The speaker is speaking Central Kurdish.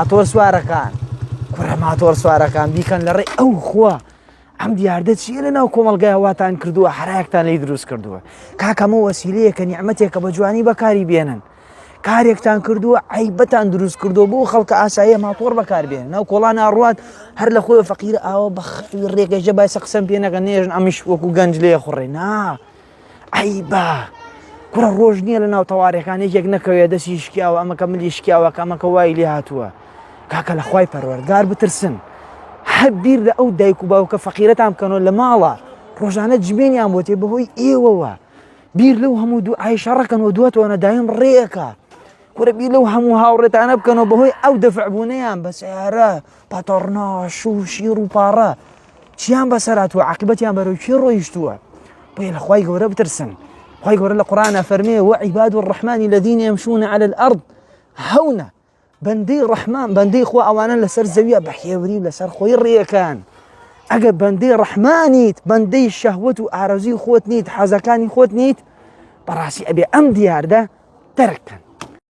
ماتۆر سوارەکان کوڕە ماتۆر سوارەکان بیکەن لە ڕێی ئەو خوا ئەم دیاردە چیە لەناو کۆمەڵگای واتان کردووە هەرایەکتان لی دروست کردووە کاکەمە وەسیلەیە کە نیعمەتێکە بە جوانی بەکاری بێنن کارێکتان کردووە عیبەتان دروست کردووە بۆ خەڵکە ئاساییە ماتۆر بەکاربێن ناو کۆڵان ئاڕوات هەر لە خۆی فەقیرە ئاوە بەخوی ڕێگەیژە باسە قسەم پێ نەکە نێژن ئەمیش وەکو گەنج لێ خوڕێ نا عیبە کوڕە ڕۆژ نییە لە ناو تەوارەکان یەکێک نەکەوێ دەستی شکیاوە ئەمەکە ملی شکیاوە کەمەکە وای لێ هاتووە کاکە لە خوای پەروەردگار بترسن هەر بیر لە ئەو دایک و باوکە فەقیرەتان بکەنەوە لە ماڵە ڕۆژانە جمێنیان بۆ تێ بەهۆی ئێوەوە بیر لەو هەموو دوعای شەڕەکەنەوە دواتەوە دایم ڕێەکە کوڕە بیر لەو هەموو هاوڕێتانە بکەنەوە بەهۆی ئەو دەفعبوونەیان بە سیارە پاتۆڕنا شوو شیر و پاڕە چیان بەسەراتوە عاقبەتیان بەرەو چی ڕۆیشتووە بۆیە لە خوای گەورە بترسن خوای گەورە لە قورئانە فەرمێ وعیباد الرحمن الذين يمشون على الأرض هەونە بەندەی ڕەحمان بەندەی خوا ئەوانە لەسەر زەویە بە حێوری لەسەر خۆی ڕێەکان ئەگەر بەندەی ڕەحمانیت بەندەی شەهوەت و ئارەزوی خۆت نیت حەزەکانی خۆت نیت بەڕاستی ئەبێ ئەم دیاردە تەرککەن